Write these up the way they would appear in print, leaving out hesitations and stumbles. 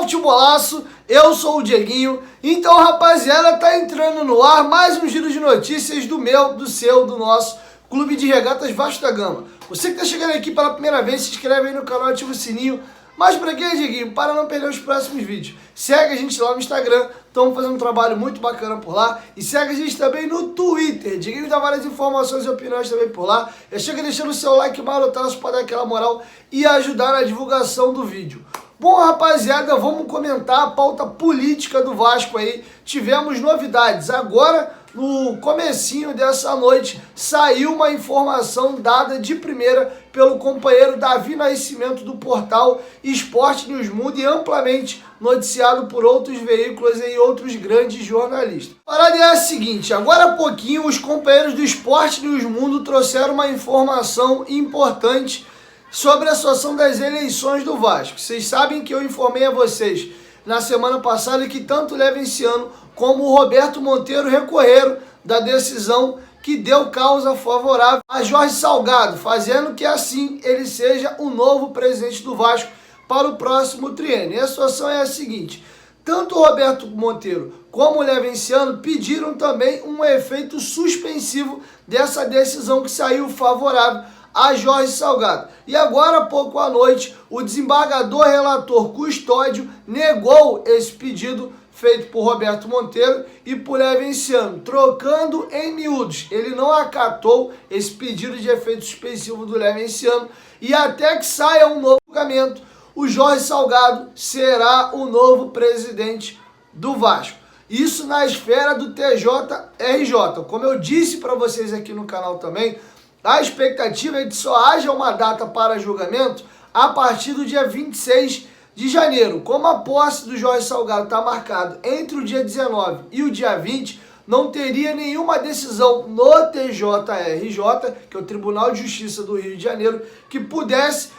Futebolaço, eu sou o Dieguinho. Então, rapaziada, tá entrando no ar mais um giro de notícias do meu, do seu, do nosso Clube de Regatas Vasco da Gama. Você que tá chegando aqui pela primeira vez, se inscreve aí no canal, ativa o sininho. Mas pra quê, Dieguinho? Para não perder os próximos vídeos. Segue a gente lá no Instagram, estamos fazendo um trabalho muito bacana por lá. E segue a gente também no Twitter. Dieguinho dá várias informações e opiniões também por lá. Já chega deixando o seu like marotaço para dar aquela moral e ajudar na divulgação do vídeo. Bom, rapaziada, vamos comentar a pauta política do Vasco aí. Tivemos novidades. Agora, no comecinho dessa noite, saiu uma informação dada de primeira pelo companheiro Davi Nascimento do portal Esporte News Mundo e amplamente noticiado por outros veículos e outros grandes jornalistas. A parada é a seguinte, agora há pouquinho os companheiros do Esporte News Mundo trouxeram uma informação importante sobre a situação das eleições do Vasco. Vocês sabem que eu informei a vocês na semana passada que tanto o Levenciano como o Roberto Monteiro recorreram da decisão que deu causa favorável a Jorge Salgado, fazendo que assim ele seja o novo presidente do Vasco para o próximo triênio. E a situação é a seguinte, tanto o Roberto Monteiro como o Levenciano pediram também um efeito suspensivo dessa decisão que saiu favorável a Jorge Salgado. E agora, há pouco à noite, o desembargador relator Custódio negou esse pedido feito por Roberto Monteiro e por Levenciano, trocando em miúdos. Ele não acatou esse pedido de efeito suspensivo do Levenciano e até que saia um novo julgamento, o Jorge Salgado será o novo presidente do Vasco. Isso na esfera do TJRJ. Como eu disse para vocês aqui no canal também, a expectativa é que só haja uma data para julgamento a partir do dia 26 de janeiro. Como a posse do Jorge Salgado está marcado entre o dia 19 e o dia 20, não teria nenhuma decisão no TJRJ, que é o Tribunal de Justiça do Rio de Janeiro, que pudesse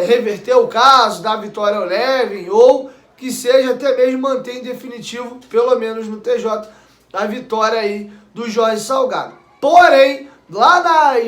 reverter o caso, dar vitória ao Leven, ou que seja até mesmo manter em definitivo, pelo menos no TJ, a vitória aí do Jorge Salgado. Porém, lá na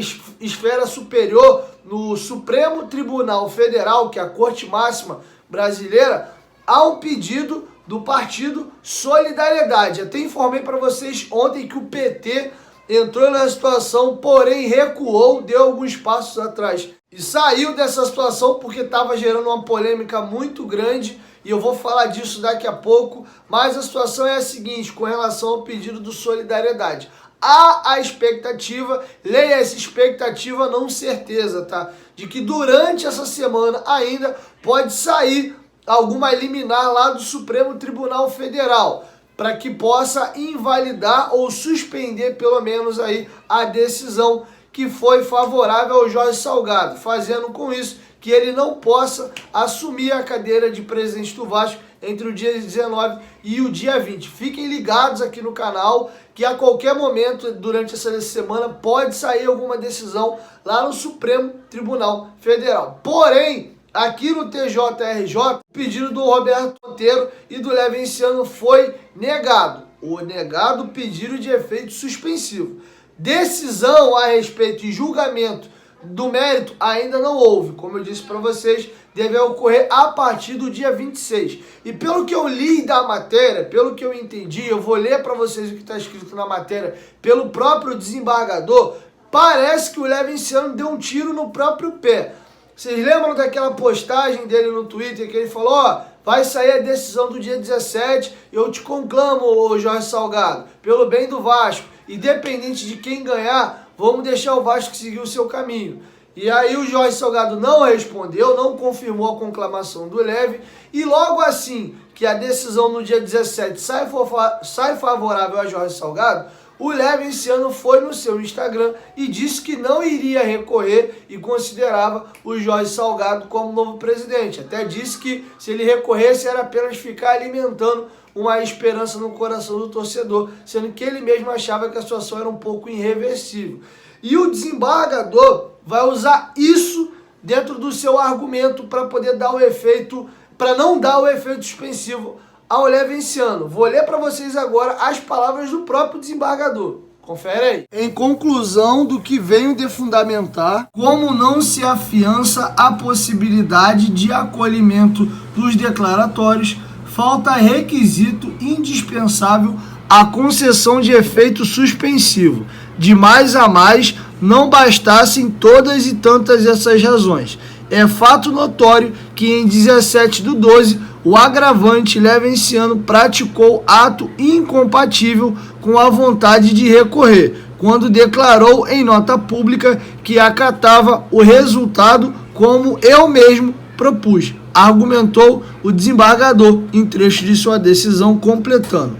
esfera superior, no Supremo Tribunal Federal, que é a Corte Máxima Brasileira, há um pedido do partido Solidariedade. Até informei para vocês ontem que o PT entrou na situação, porém recuou, deu alguns passos atrás e saiu dessa situação porque estava gerando uma polêmica muito grande e eu vou falar disso daqui a pouco, mas a situação é a seguinte, com relação ao pedido do Solidariedade. Há a expectativa, leia essa expectativa, não certeza, tá? De que durante essa semana ainda pode sair alguma liminar lá do Supremo Tribunal Federal, para que possa invalidar ou suspender pelo menos aí a decisão que foi favorável ao Jorge Salgado, fazendo com isso que ele não possa assumir a cadeira de presidente do Vasco entre o dia 19 e o dia 20. Fiquem ligados aqui no canal que a qualquer momento durante essa semana pode sair alguma decisão lá no Supremo Tribunal Federal. Porém, aqui no TJRJ, o pedido do Roberto Monteiro e do Levenciano foi negado. O negado pedido de efeito suspensivo. Decisão a respeito e julgamento do mérito ainda não houve, como eu disse para vocês, deve ocorrer a partir do dia 26. E pelo que eu li da matéria, pelo que eu entendi, eu vou ler para vocês o que está escrito na matéria, pelo próprio desembargador, parece que o Levenciano deu um tiro no próprio pé. Vocês lembram daquela postagem dele no Twitter que ele falou, ó, vai sair a decisão do dia 17, eu te conclamo, ô Jorge Salgado, pelo bem do Vasco, independente de quem ganhar, vamos deixar o Vasco seguir o seu caminho. E aí o Jorge Salgado não respondeu, não confirmou a conclamação do Leve, e logo assim que a decisão no dia 17 sai favorável a Jorge Salgado, o Levenciano foi no seu Instagram e disse que não iria recorrer e considerava o Jorge Salgado como novo presidente. Até disse que se ele recorresse era apenas ficar alimentando uma esperança no coração do torcedor, sendo que ele mesmo achava que a situação era um pouco irreversível. E o desembargador vai usar isso dentro do seu argumento para poder dar o efeito, para não dar o efeito suspensivo ao Levenciano. Vou ler para vocês agora as palavras do próprio desembargador. Confere aí. Em conclusão do que venho de fundamentar, como não se afiança a possibilidade de acolhimento dos declaratórios, falta requisito indispensável a concessão de efeito suspensivo. De mais a mais, não bastassem todas e tantas essas razões. É fato notório que em 17/12, o agravante Levenciano praticou ato incompatível com a vontade de recorrer, quando declarou em nota pública que acatava o resultado como eu mesmo propus, argumentou o desembargador em trecho de sua decisão, completando.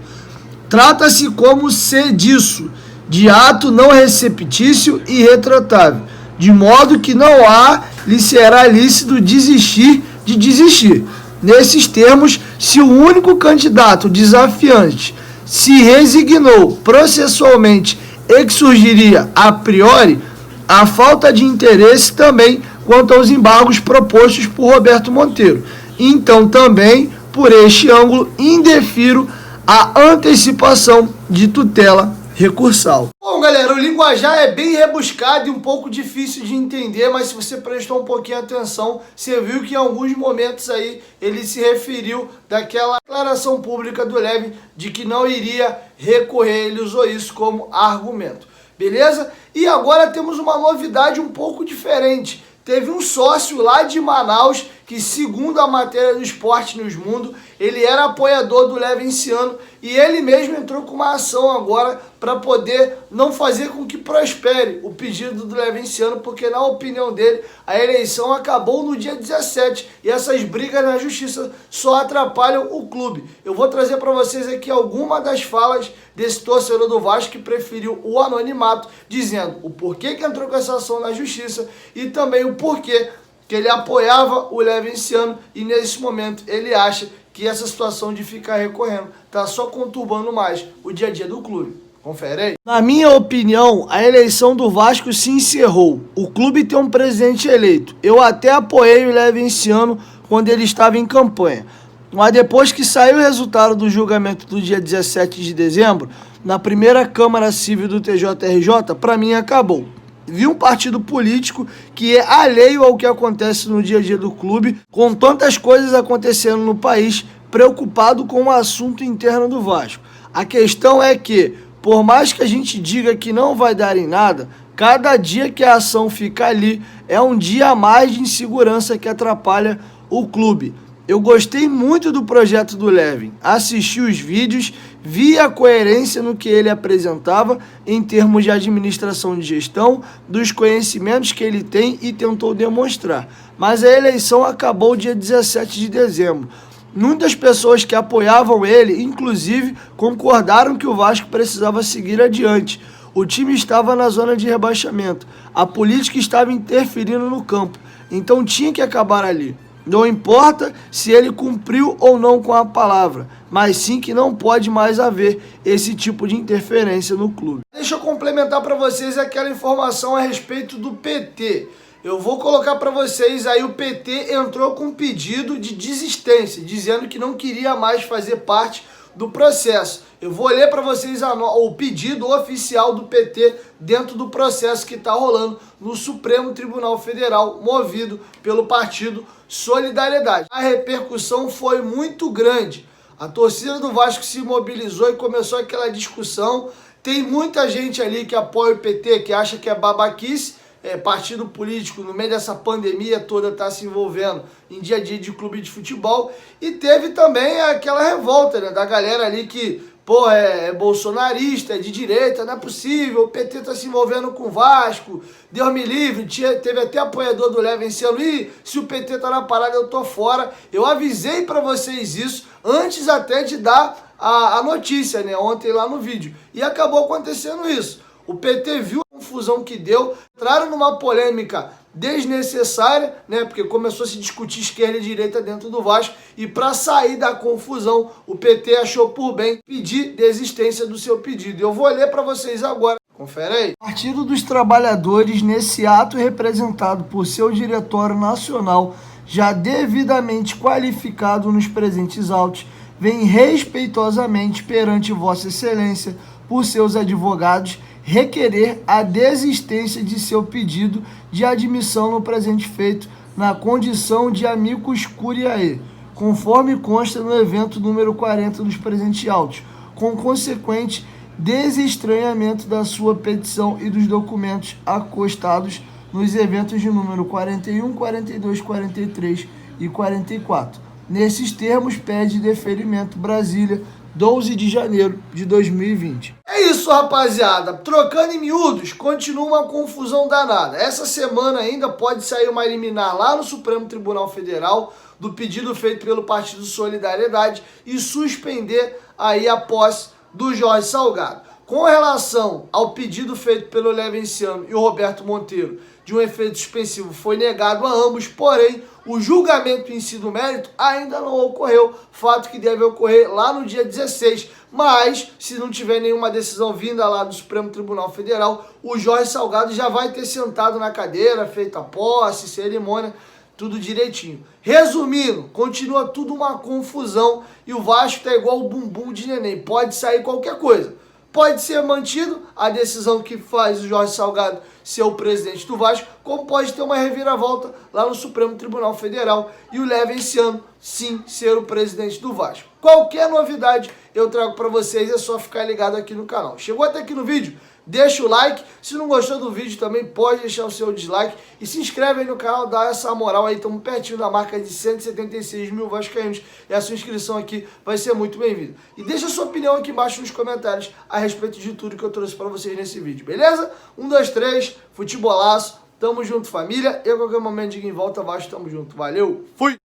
Trata-se como se disso, de ato não receptício e retratável, de modo que não lhe será lícito desistir de desistir. Nesses termos, se o único candidato desafiante se resignou processualmente e que surgiria a priori, a falta de interesse também quanto aos embargos propostos por Roberto Monteiro. Então, também, por este ângulo, indefiro a antecipação de tutela recursal. Bom, galera, o linguajar é bem rebuscado e um pouco difícil de entender, mas se você prestou um pouquinho atenção, você viu que em alguns momentos aí ele se referiu daquela declaração pública do Levin de que não iria recorrer, ele usou isso como argumento, beleza? E agora temos uma novidade um pouco diferente. Teve um sócio lá de Manaus que, segundo a matéria do Esporte News Mundo, ele era apoiador do Levenciano e ele mesmo entrou com uma ação agora para poder não fazer com que prospere o pedido do Levenciano, porque na opinião dele a eleição acabou no dia 17 e essas brigas na justiça só atrapalham o clube. Eu vou trazer para vocês aqui algumas das falas desse torcedor do Vasco que preferiu o anonimato, dizendo o porquê que entrou com essa ação na justiça e também o porquê que ele apoiava o Levenciano e nesse momento ele acha que essa situação de ficar recorrendo está só conturbando mais o dia a dia do clube. Confere aí. Na minha opinião, a eleição do Vasco se encerrou. O clube tem um presidente eleito. Eu até apoiei o Levenciano quando ele estava em campanha. Mas depois que saiu o resultado do julgamento do dia 17 de dezembro, na primeira Câmara Civil do TJRJ, para mim acabou. Vi um partido político que é alheio ao que acontece no dia a dia do clube, com tantas coisas acontecendo no país, preocupado com o assunto interno do Vasco. A questão é que, por mais que a gente diga que não vai dar em nada, cada dia que a ação fica ali é um dia a mais de insegurança que atrapalha o clube. Eu gostei muito do projeto do Levin, assisti os vídeos, vi a coerência no que ele apresentava em termos de administração de gestão, dos conhecimentos que ele tem e tentou demonstrar. Mas a eleição acabou dia 17 de dezembro. Muitas pessoas que apoiavam ele, inclusive, concordaram que o Vasco precisava seguir adiante. O time estava na zona de rebaixamento, a política estava interferindo no campo, então tinha que acabar ali. Não importa se ele cumpriu ou não com a palavra, mas sim que não pode mais haver esse tipo de interferência no clube. Deixa eu complementar para vocês aquela informação a respeito do PT. Eu vou colocar para vocês aí, o PT entrou com um pedido de desistência, dizendo que não queria mais fazer parte do processo. Eu vou ler para vocês o pedido oficial do PT dentro do processo que está rolando no Supremo Tribunal Federal, movido pelo partido Solidariedade. A repercussão foi muito grande. A torcida do Vasco se mobilizou e começou aquela discussão. Tem muita gente ali que apoia o PT, que acha que é babaquice, partido político no meio dessa pandemia toda está se envolvendo em dia a dia de clube de futebol. E teve também aquela revolta, né, da galera ali que, pô, é bolsonarista, é de direita, não é possível, o PT tá se envolvendo com o Vasco, Deus me livre, teve até apoiador do Levenciano, e se o PT tá na parada eu tô fora. Eu avisei para vocês isso antes até de dar a notícia, né, ontem lá no vídeo, e acabou acontecendo isso. O PT viu a confusão que deu, entraram numa polêmica desnecessária, né? Porque começou a se discutir esquerda e direita dentro do Vasco, e para sair da confusão, o PT achou por bem pedir desistência do seu pedido. Eu vou ler para vocês agora. Confere aí. Partido dos Trabalhadores, nesse ato representado por seu diretório nacional, já devidamente qualificado nos presentes autos, vem respeitosamente perante Vossa Excelência, por seus advogados, requerer a desistência de seu pedido de admissão no presente feito, na condição de amicus curiae, conforme consta no evento número 40 dos presentes autos, com consequente desestranhamento da sua petição e dos documentos acostados nos eventos de número 41, 42, 43 e 44. Nesses termos, pede deferimento Brasília, 12 de janeiro de 2020. É isso, rapaziada. Trocando em miúdos, continua uma confusão danada. Essa semana ainda pode sair uma liminar lá no Supremo Tribunal Federal do pedido feito pelo Partido Solidariedade e suspender aí a posse do Jorge Salgado. Com relação ao pedido feito pelo Levenciano e o Roberto Monteiro de um efeito suspensivo, foi negado a ambos, porém, o julgamento em si do mérito ainda não ocorreu, fato que deve ocorrer lá no dia 16, mas se não tiver nenhuma decisão vinda lá do Supremo Tribunal Federal, o Jorge Salgado já vai ter sentado na cadeira, feita a posse, cerimônia, tudo direitinho. Resumindo, continua tudo uma confusão e o Vasco tá igual o bumbum de neném, pode sair qualquer coisa. Pode ser mantido a decisão que faz o Jorge Salgado ser o presidente do Vasco, como pode ter uma reviravolta lá no Supremo Tribunal Federal e o Levenciano, sim, ser o presidente do Vasco. Qualquer novidade eu trago para vocês, é só ficar ligado aqui no canal. Chegou até aqui no vídeo? Deixa o like, se não gostou do vídeo também pode deixar o seu dislike e se inscreve aí no canal, dá essa moral aí, estamos pertinho da marca de 176 mil vascaínos e a sua inscrição aqui vai ser muito bem-vinda. E deixa a sua opinião aqui embaixo nos comentários a respeito de tudo que eu trouxe para vocês nesse vídeo, beleza? 1, 2, 3, futebolaço, tamo junto família, eu a qualquer momento digo em volta, Vasco, tamo junto, valeu, fui!